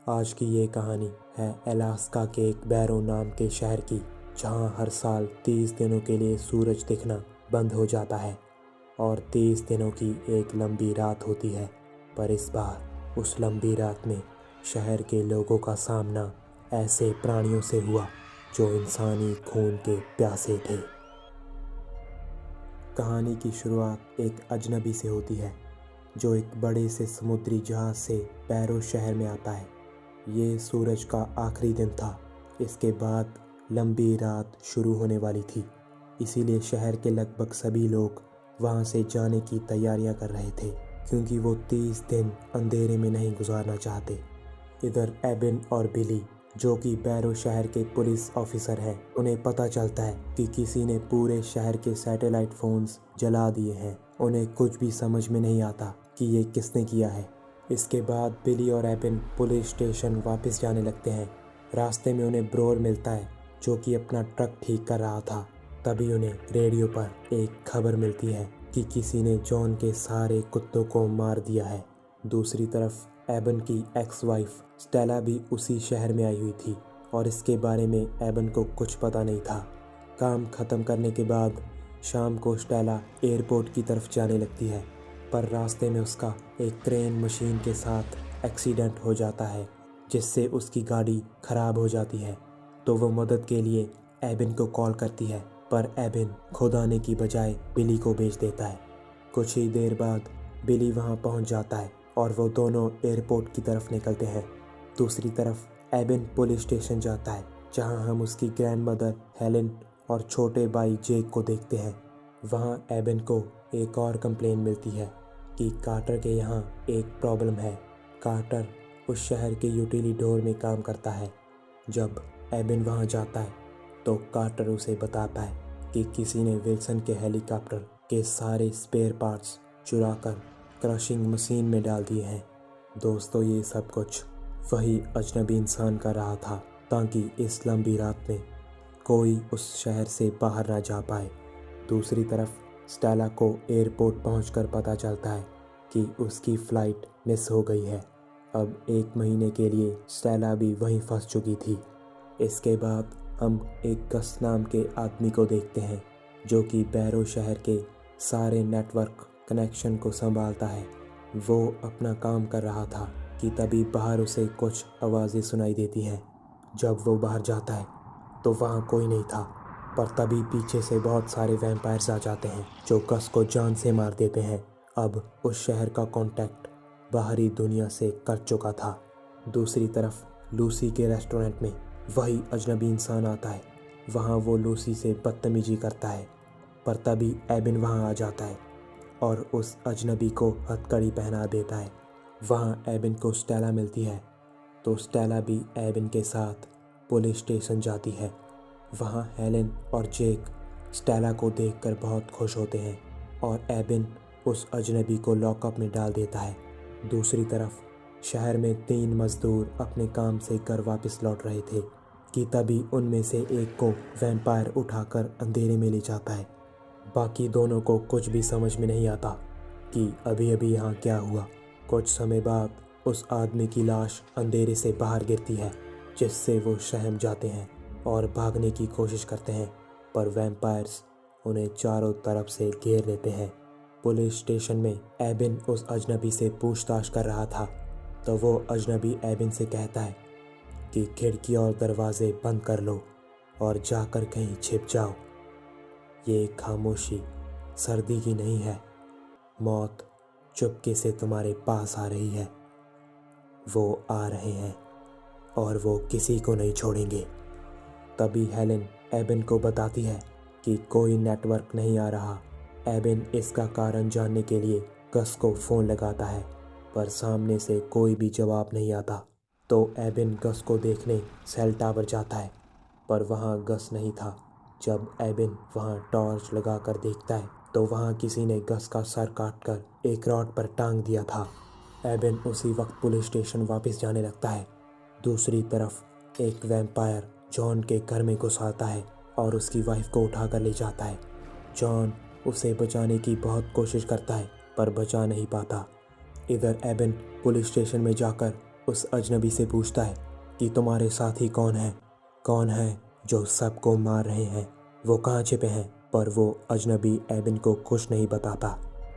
आज की ये कहानी है अलास्का के एक बैरो नाम के शहर की, जहाँ हर साल 30 दिनों के लिए सूरज दिखना बंद हो जाता है और 30 दिनों की एक लंबी रात होती है। पर इस बार उस लंबी रात में शहर के लोगों का सामना ऐसे प्राणियों से हुआ जो इंसानी खून के प्यासे थे। कहानी की शुरुआत एक अजनबी से होती है जो एक बड़े से समुद्री जहाज से बैरो शहर में आता है। ये सूरज का आखिरी दिन था। इसके बाद लंबी रात शुरू होने वाली थी, इसीलिए शहर के लगभग सभी लोग वहाँ से जाने की तैयारियां कर रहे थे, क्योंकि वो 30 दिन अंधेरे में नहीं गुजारना चाहते। इधर एबिन और बिली, जो कि बैरो शहर के पुलिस ऑफिसर हैं, उन्हें पता चलता है कि किसी ने पूरे शहर के सैटेलाइट फोन्स जला दिए हैं। उन्हें कुछ भी समझ में नहीं आता कि ये किसने किया है। इसके बाद बिली और एबिन पुलिस स्टेशन वापस जाने लगते हैं। रास्ते में उन्हें ब्रोर मिलता है जो कि अपना ट्रक ठीक कर रहा था। तभी उन्हें रेडियो पर एक खबर मिलती है कि किसी ने जॉन के सारे कुत्तों को मार दिया है। दूसरी तरफ एबन की एक्स वाइफ स्टेला भी उसी शहर में आई हुई थी और इसके बारे में एबन को कुछ पता नहीं था। काम ख़त्म करने के बाद शाम को स्टेला एयरपोर्ट की तरफ जाने लगती है, पर रास्ते में उसका एक क्रेन मशीन के साथ एक्सीडेंट हो जाता है, जिससे उसकी गाड़ी ख़राब हो जाती है। तो वो मदद के लिए एबिन को कॉल करती है, पर एबिन खुद आने की बजाय बिली को भेज देता है। कुछ ही देर बाद बिली वहाँ पहुँच जाता है और वो दोनों एयरपोर्ट की तरफ निकलते हैं। दूसरी तरफ एबिन पुलिस स्टेशन जाता है, जहाँ हम उसकी ग्रैंडमदर हेलेन और छोटे भाई जेक को देखते हैं। वहाँ एबिन को एक और कंप्लेन मिलती है कि कार्टर के यहाँ एक प्रॉब्लम है। कार्टर उस शहर के यूटिलिटी डोर में काम करता है। जब एबिन वहाँ जाता है तो कार्टर उसे बताता है कि किसी ने विल्सन के हेलीकॉप्टर के सारे स्पेयर पार्ट्स चुराकर क्रशिंग मशीन में डाल दिए हैं। दोस्तों, ये सब कुछ वही अजनबी इंसान कर रहा था, ताकि इस लंबी रात में कोई उस शहर से बाहर ना जा पाए। दूसरी तरफ स्टेला को एयरपोर्ट पहुंचकर पता चलता है कि उसकी फ़्लाइट मिस हो गई है। अब 1 महीने के लिए स्टेला भी वहीं फंस चुकी थी। इसके बाद हम एक गस नाम के आदमी को देखते हैं, जो कि बैरो शहर के सारे नेटवर्क कनेक्शन को संभालता है। वो अपना काम कर रहा था कि तभी बाहर उसे कुछ आवाज़ें सुनाई देती हैं। जब वो बाहर जाता है तो वहाँ कोई नहीं था, पर तभी पीछे से बहुत सारे वैम्पायर्स आ जाते हैं जो गस को जान से मार देते हैं। अब उस शहर का कांटेक्ट बाहरी दुनिया से कट चुका था। दूसरी तरफ लूसी के रेस्टोरेंट में वही अजनबी इंसान आता है। वहाँ वो लूसी से बदतमीजी करता है, पर तभी एबिन वहाँ आ जाता है और उस अजनबी को हथकड़ी पहना देता है। वहाँ एबिन को स्टेला मिलती है, तो स्टेला भी एबिन के साथ पुलिस स्टेशन जाती है। वहाँ हेलेन और जेक स्टेला को देखकर बहुत खुश होते हैं और एबिन उस अजनबी को लॉकअप में डाल देता है। दूसरी तरफ शहर में 3 मजदूर अपने काम से घर वापस लौट रहे थे कि तभी उनमें से एक को वैम्पायर उठाकर अंधेरे में ले जाता है। बाकी दोनों को कुछ भी समझ में नहीं आता कि अभी अभी यहाँ क्या हुआ। कुछ समय बाद उस आदमी की लाश अंधेरे से बाहर गिरती है, जिससे वो सहम जाते हैं और भागने की कोशिश करते हैं, पर वैम्पायर्स उन्हें चारों तरफ से घेर लेते हैं। पुलिस स्टेशन में एबिन उस अजनबी से पूछताछ कर रहा था, तो वो अजनबी एबिन से कहता है कि खिड़की और दरवाजे बंद कर लो और जाकर कहीं छिप जाओ। ये खामोशी सर्दी की नहीं है, मौत चुपके से तुम्हारे पास आ रही है। वो आ रहे हैं और वो किसी को नहीं छोड़ेंगे। तभी हेलेन एबिन को बताती है कि कोई नेटवर्क नहीं आ रहा। एबिन इसका कारण जानने के लिए गस को फ़ोन लगाता है, पर सामने से कोई भी जवाब नहीं आता। तो एबिन गस को देखने सेल टावर जाता है, पर वहाँ गस नहीं था। जब एबिन वहाँ टॉर्च लगाकर देखता है तो वहाँ किसी ने गस का सर काटकर एक रॉड पर टांग दिया था। एबिन उसी वक्त पुलिस स्टेशन वापस जाने लगता है। दूसरी तरफ एक वैम्पायर जॉन के घर में घुस आता है और उसकी वाइफ को उठाकर ले जाता है। जॉन उसे बचाने की बहुत कोशिश करता है, पर बचा नहीं पाता। इधर एबिन पुलिस स्टेशन में जाकर उस अजनबी से पूछता है कि तुम्हारे साथी कौन है जो सबको मार रहे हैं, वो कहाँ छिपे हैं। पर वो अजनबी एबिन को कुछ नहीं बताता।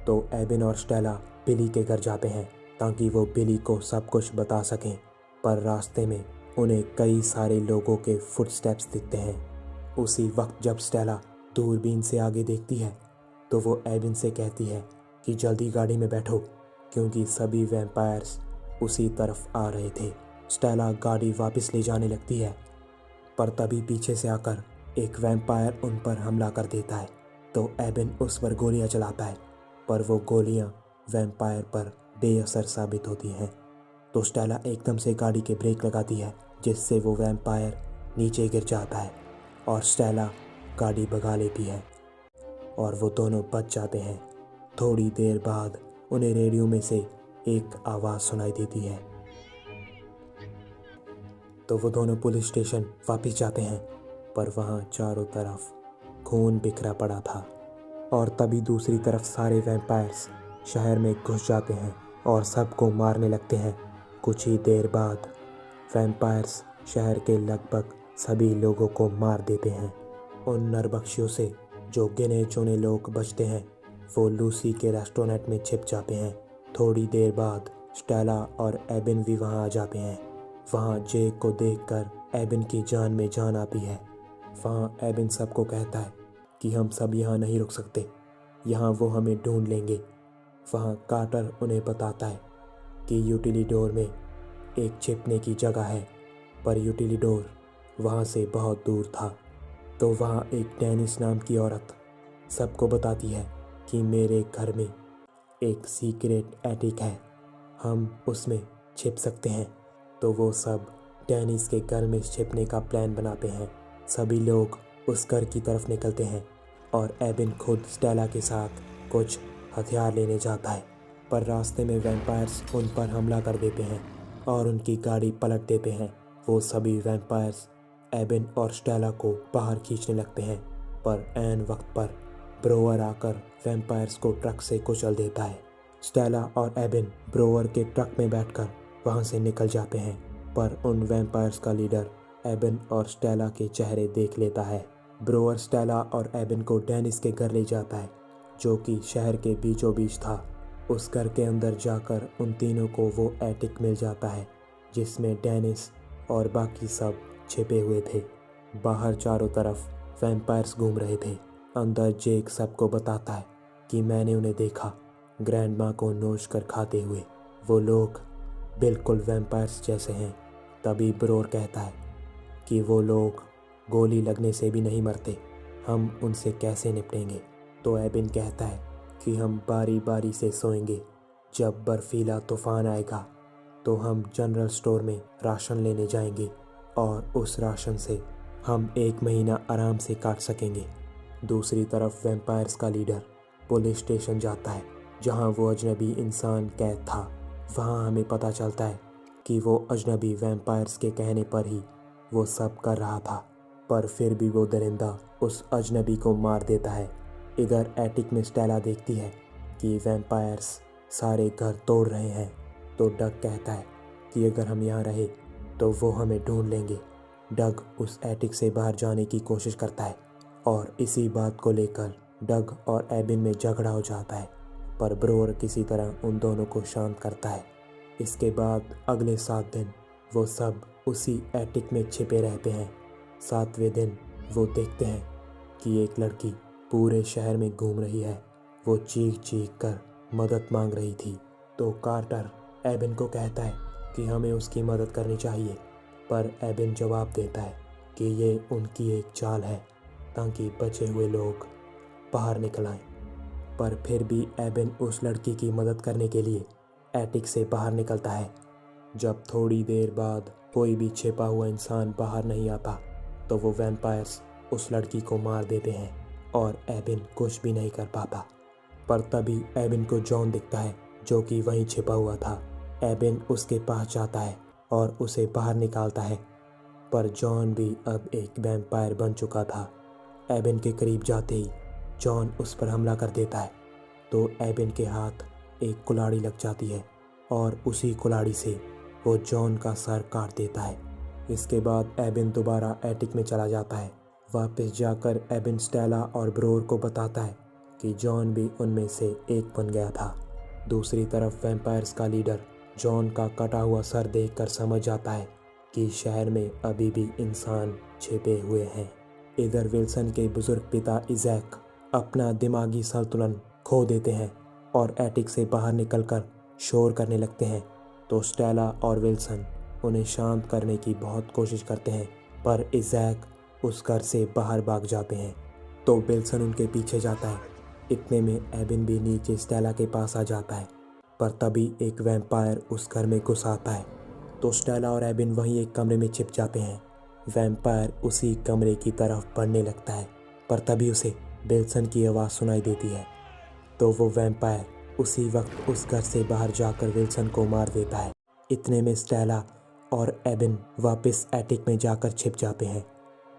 तो एबिन और स्टेला बिली के घर जाते हैं ताकि वो बिली को सब कुछ बता सकें। पर रास्ते में उन्हें कई सारे लोगों के फुटस्टेप्स दिखते हैं। उसी वक्त जब स्टेला दूरबीन से आगे देखती है तो वो एबिन से कहती है कि जल्दी गाड़ी में बैठो, क्योंकि सभी वैम्पायर्स उसी तरफ आ रहे थे। स्टेला गाड़ी वापस ले जाने लगती है, पर तभी पीछे से आकर एक वैम्पायर उन पर हमला कर देता है। तो एबिन उस पर गोलियां चलाता है, पर वो गोलियां वैम्पायर पर बेअसर साबित होती हैं। तो स्टेला एकदम से गाड़ी के ब्रेक लगाती है, जिससे वो वैम्पायर नीचे गिर जाता है और स्टेला गाड़ी भगा लेती है और वो दोनों बच जाते हैं। थोड़ी देर बाद उन्हें रेडियो में से एक आवाज़ सुनाई देती है। तो वो दोनों पुलिस स्टेशन वापस जाते हैं, पर वहाँ चारों तरफ खून बिखरा पड़ा था। और तभी दूसरी तरफ सारे वैम्पायर्स शहर में घुस जाते हैं और सबको मारने लगते हैं। कुछ ही देर बाद वैम्पायर्स शहर के लगभग सभी लोगों को मार देते हैं। उन नरबख्शियों से जो गिने चुने लोग बचते हैं वो लूसी के रेस्टोरेंट में छिप जाते हैं। थोड़ी देर बाद स्टेला और एबिन भी वहाँ आ जाते हैं। वहाँ जेक को देखकर एबिन की जान में जान आती है। वहाँ एबिन सबको कहता है कि हम सब यहाँ नहीं रुक सकते, यहाँ वो हमें ढूंढ लेंगे। वहाँ कार्टर उन्हें बताता है कि यूटिलिटी डोर में एक छिपने की जगह है, पर यूटिलिटी डोर वहाँ से बहुत दूर था। तो वहाँ एक डेनिस नाम की औरत सबको बताती है कि मेरे घर में एक सीक्रेट एटिक है, हम उसमें छिप सकते हैं। तो वो सब डेनिस के घर में छिपने का प्लान बनाते हैं। सभी लोग उस घर की तरफ निकलते हैं और एबिन खुद स्टेला के साथ कुछ हथियार लेने जाता है, पर रास्ते में वैम्पायर्स उन पर हमला कर देते हैं और उनकी गाड़ी पलट देते हैं। वो सभी वैम्पायर्स एबिन और स्टेला को बाहर खींचने लगते हैं, पर ऐन वक्त पर ब्रोवर आकर वैम्पायर्स को ट्रक से कुचल देता है। स्टेला और एबिन ब्रोवर के ट्रक में बैठकर वहां से निकल जाते हैं, पर उन वैम्पायर्स का लीडर एबिन और स्टेला के चेहरे देख लेता है। ब्रोवर स्टेला और एबिन को डेनिस के घर ले जाता है, जो कि शहर के बीचों बीच था। उस घर के अंदर जाकर उन तीनों को वो एटिक मिल जाता है जिसमें डेनिस और बाकी सब छिपे हुए थे। बाहर चारों तरफ वैम्पायर्स घूम रहे थे। अंदर जेक सबको बताता है कि मैंने उन्हें देखा, ग्रैंडमा को नोच कर खाते हुए। वो लोग बिल्कुल वैम्पायर्स जैसे हैं। तभी ब्रोर कहता है कि वो लोग गोली लगने से भी नहीं मरते, हम उनसे कैसे निपटेंगे। तो एबिन कहता है कि हम बारी बारी से सोएंगे। जब बर्फीला तूफान आएगा तो हम जनरल स्टोर में राशन लेने जाएंगे और उस राशन से हम 1 महीना आराम से काट सकेंगे। दूसरी तरफ वैम्पायर्स का लीडर पुलिस स्टेशन जाता है जहां वो अजनबी इंसान कैद था। वहां हमें पता चलता है कि वो अजनबी वैम्पायर्स के कहने पर ही वो सब कर रहा था, पर फिर भी वो दरिंदा उस अजनबी को मार देता है। इधर एटिक में स्टेला देखती है कि वैम्पायर्स सारे घर तोड़ रहे हैं। तो डग कहता है कि अगर हम यहाँ रहे तो वो हमें ढूंढ लेंगे। डग उस एटिक से बाहर जाने की कोशिश करता है और इसी बात को लेकर डग और एबिन में झगड़ा हो जाता है, पर ब्रोर किसी तरह उन दोनों को शांत करता है। इसके बाद अगले 7 दिन वो सब उसी एटिक में छिपे रहते हैं। 7वें दिन वो देखते हैं कि एक लड़की पूरे शहर में घूम रही है। वो चीख चीख कर मदद मांग रही थी। तो कार्टर एबिन को कहता है कि हमें उसकी मदद करनी चाहिए, पर एबिन जवाब देता है कि ये उनकी एक चाल है ताकि बचे हुए लोग बाहर निकल आएं। पर फिर भी एबिन उस लड़की की मदद करने के लिए एटिक से बाहर निकलता है। जब थोड़ी देर बाद कोई भी छिपा हुआ इंसान बाहर नहीं आता तो वो वैम्पायर्स उस लड़की को मार देते हैं और एबिन कुछ भी नहीं कर पाता। पर तभी एबिन को जॉन दिखता है जो कि वहीं छिपा हुआ था। एबिन उसके पास जाता है और उसे बाहर निकालता है, पर जॉन भी अब एक वैम्पायर बन चुका था। एबिन के करीब जाते ही जॉन उस पर हमला कर देता है। तो एबिन के हाथ एक कुल्हाड़ी लग जाती है और उसी कुल्हाड़ी से वो जॉन का सर काट देता है। इसके बाद एबिन दोबारा एटिक में चला जाता है। वापस जाकर एबिन स्टेला और ब्रोर को बताता है कि जॉन भी उनमें से एक बन गया था। दूसरी तरफ वैम्पायर्स का लीडर जॉन का कटा हुआ सर देखकर समझ जाता है कि शहर में अभी भी इंसान छिपे हुए हैं। इधर विल्सन के बुजुर्ग पिता इज़ैक अपना दिमागी संतुलन खो देते हैं और एटिक से बाहर निकलकर शोर करने लगते हैं। तो स्टेला और विल्सन उन्हें शांत करने की बहुत कोशिश करते हैं, पर इज़ैक उस घर से बाहर भाग जाते हैं। तो विल्सन उनके पीछे जाता है। इतने में एबिन भी नीचे स्टेला के पास आ जाता है, पर तभी एक वैम्पायर उस घर में घुस आता है। तो स्टेला और एबिन वहीं एक कमरे में छिप जाते हैं। वैम्पायर उसी कमरे की तरफ बढ़ने लगता है, पर तभी उसे विल्सन की आवाज़ सुनाई देती है। तो वो वैम्पायर उसी वक्त उस घर से बाहर जाकर विल्सन को मार देता है। इतने में स्टेला और एबिन वापस एटिक में जाकर छिप जाते हैं।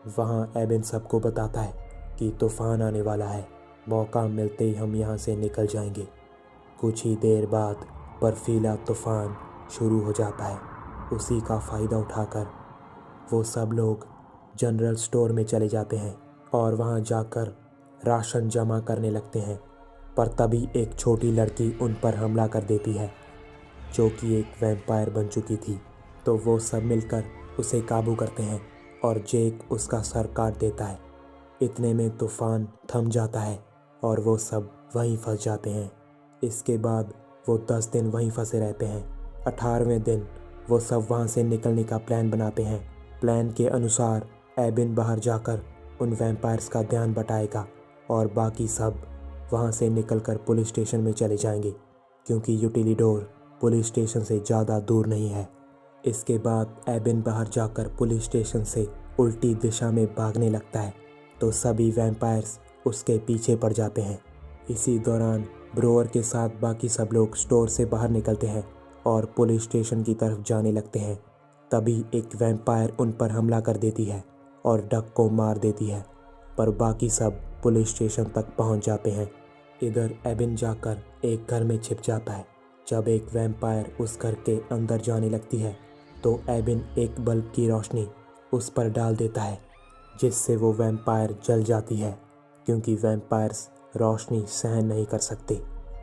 वहाँ एबिन सबको बताता है कि तूफान आने वाला है, मौका मिलते ही हम यहाँ से निकल जाएंगे। कुछ ही देर बाद बर्फीला तूफान शुरू हो जाता है। उसी का फ़ायदा उठाकर वो सब लोग जनरल स्टोर में चले जाते हैं और वहाँ जाकर राशन जमा करने लगते हैं। पर तभी एक छोटी लड़की उन पर हमला कर देती है, जो कि एक वैम्पायर बन चुकी थी। तो वो सब मिलकर उसे काबू करते हैं और जेक उसका सर काट देता है। इतने में तूफान थम जाता है और वो सब वहीं फंस जाते हैं। इसके बाद वो 10 दिन वहीं फंसे रहते हैं। 18वें दिन वो सब वहाँ से निकलने का प्लान बनाते हैं। प्लान के अनुसार एबिन बाहर जाकर उन वैम्पायर्स का ध्यान बटाएगा और बाकी सब वहाँ से निकलकर पुलिस स्टेशन में चले जाएंगे, क्योंकि यूटिलिडोर पुलिस स्टेशन से ज़्यादा दूर नहीं है। इसके बाद एबिन बाहर जाकर पुलिस स्टेशन से उल्टी दिशा में भागने लगता है, तो सभी वैम्पायर्स उसके पीछे पड़ जाते हैं। इसी दौरान ब्रोअर के साथ बाकी सब लोग स्टोर से बाहर निकलते हैं और पुलिस स्टेशन की तरफ जाने लगते हैं। तभी एक वैम्पायर उन पर हमला कर देती है और डक को मार देती है, पर बाकी सब पुलिस स्टेशन तक पहुंच जाते हैं। इधर एबिन जाकर एक घर में छिप जाता है। जब एक वैम्पायर उस घर के अंदर जाने लगती है, तो एबिन एक बल्ब की रोशनी उस पर डाल देता है, जिससे वो वैम्पायर जल जाती है, क्योंकि वैम्पायर्स रोशनी सहन नहीं कर सकते।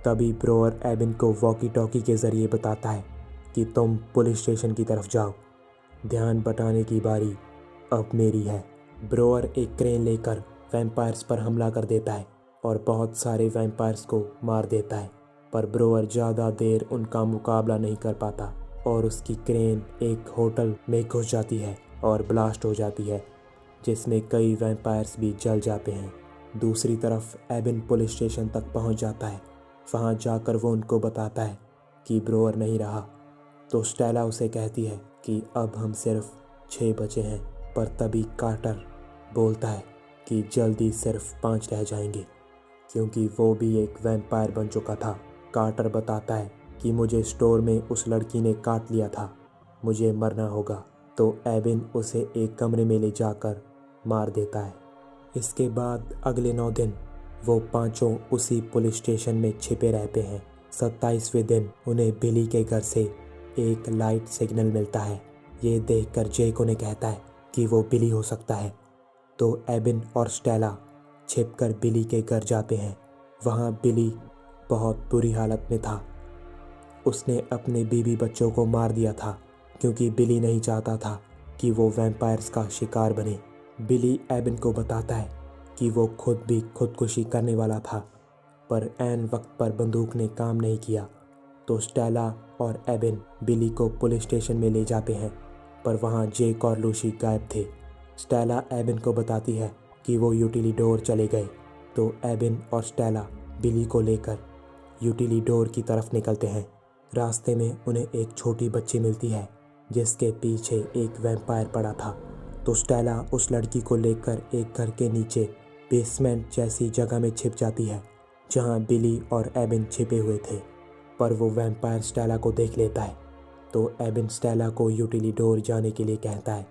तभी ब्रोअर एबिन को वॉकी टॉकी के ज़रिए बताता है कि तुम पुलिस स्टेशन की तरफ जाओ, ध्यान बटाने की बारी अब मेरी है। ब्रोअर एक क्रेन लेकर वैम्पायर्स पर हमला कर देता है और बहुत सारे वैम्पायर्स को मार देता है, पर ब्रोअर ज़्यादा देर उनका मुकाबला नहीं कर पाता और उसकी क्रेन एक होटल में घुस जाती है और ब्लास्ट हो जाती है, जिसमें कई वैम्पायर्स भी जल जाते हैं। दूसरी तरफ एबिन पुलिस स्टेशन तक पहुंच जाता है। वहां जाकर वो उनको बताता है कि ब्रोअर नहीं रहा। तो स्टेला उसे कहती है कि अब हम सिर्फ 6 बचे हैं, पर तभी कार्टर बोलता है कि जल्दी सिर्फ 5 रह जाएंगे, क्योंकि वो भी एक वैम्पायर बन चुका था। कार्टर बताता है कि मुझे स्टोर में उस लड़की ने काट लिया था, मुझे मरना होगा। तो एबिन उसे एक कमरे में ले जाकर मार देता है। इसके बाद अगले 9 दिन वो पांचों उसी पुलिस स्टेशन में छिपे रहते हैं। 27वें दिन उन्हें बिली के घर से एक लाइट सिग्नल मिलता है। ये देखकर जेक उन्हें कहता है कि वो बिली हो सकता है। तो एबिन और स्टेला छिपकर बिली के घर जाते हैं। वहाँ बिली बहुत बुरी हालत में था। उसने अपने बीवी बच्चों को मार दिया था, क्योंकि बिली नहीं चाहता था कि वो वैम्पायर्स का शिकार बने। बिली एबिन को बताता है कि वो खुद भी खुदकुशी करने वाला था, पर ऐन वक्त पर बंदूक ने काम नहीं किया। तो स्टेला और एबिन बिली को पुलिस स्टेशन में ले जाते हैं, पर वहाँ जेक और लूसी गायब थे। स्टेला एबिन को बताती है कि वो यूटिलिडोर चले गए। तो एबिन और स्टेला बिली को लेकर यूटिलिडोर की तरफ निकलते हैं। रास्ते में उन्हें एक छोटी बच्ची मिलती है, जिसके पीछे एक वैम्पायर पड़ा था। तो स्टेला उस लड़की को लेकर एक घर के नीचे बेसमेंट जैसी जगह में छिप जाती है, जहां बिली और एबिन छिपे हुए थे। पर वो वैम्पायर स्टेला को देख लेता है। तो एबिन स्टेला को यूटिलिडोर जाने के लिए कहता है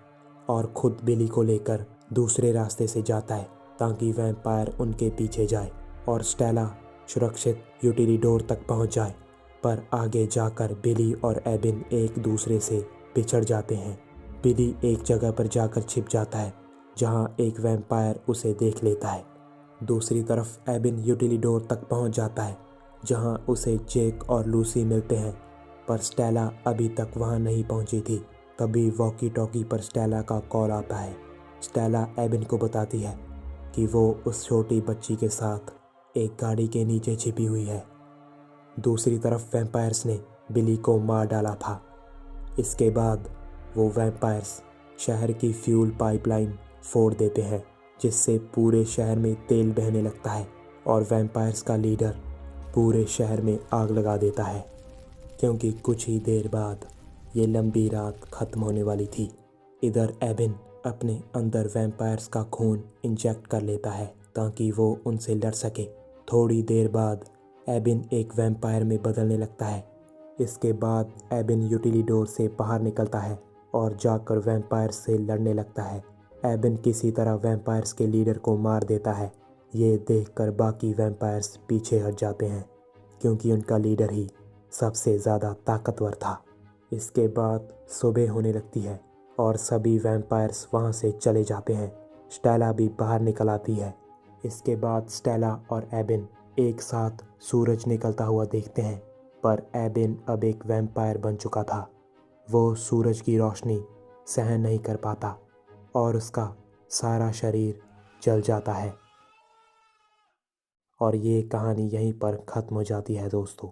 और खुद बिली को लेकर दूसरे रास्ते से जाता है, ताकि वैम्पायर उनके पीछे जाए और स्टेला सुरक्षित यूटिलिडोर तक पहुंच जाए। पर आगे जाकर बिली और एबिन एक दूसरे से बिछड़ जाते हैं। बिली एक जगह पर जाकर छिप जाता है जहां एक वैम्पायर उसे देख लेता है। दूसरी तरफ एबिन यूटिलिडोर तक पहुंच जाता है जहां उसे जेक और लूसी मिलते हैं, पर स्टेला अभी तक वहां नहीं पहुंची थी। तभी वॉकी टॉकी पर स्टेला का कॉल आता है। स्टेला एबिन को बताती है कि वो उस छोटी बच्ची के साथ एक गाड़ी के नीचे छिपी हुई है। दूसरी तरफ वैम्पायर्स ने बिली को मार डाला था। इसके बाद वो वैम्पायर्स शहर की फ्यूल पाइपलाइन फोड़ देते हैं, जिससे पूरे शहर में तेल बहने लगता है और वैम्पायर्स का लीडर पूरे शहर में आग लगा देता है, क्योंकि कुछ ही देर बाद ये लंबी रात ख़त्म होने वाली थी। इधर एबिन अपने अंदर वैम्पायर्स का खून इंजेक्ट कर लेता है ताकि वो उनसे लड़ सके। थोड़ी देर बाद एबिन एक वैम्पायर में बदलने लगता है। इसके बाद एबिन यूटिलिडोर से बाहर निकलता है और जाकर वैम्पायर्स से लड़ने लगता है। एबिन किसी तरह वैम्पायर्स के लीडर को मार देता है। ये देखकर बाकी वैम्पायर्स पीछे हट जाते हैं, क्योंकि उनका लीडर ही सबसे ज़्यादा ताकतवर था। इसके बाद सुबह होने लगती है और सभी वैम्पायर्स वहाँ से चले जाते हैं। स्टेला भी बाहर निकल आती है। इसके बाद स्टेला और एबिन एक साथ सूरज निकलता हुआ देखते हैं, पर एबिन अब एक वैम्पायर बन चुका था। वो सूरज की रोशनी सहन नहीं कर पाता और उसका सारा शरीर जल जाता है। और ये कहानी यहीं पर ख़त्म हो जाती है दोस्तों।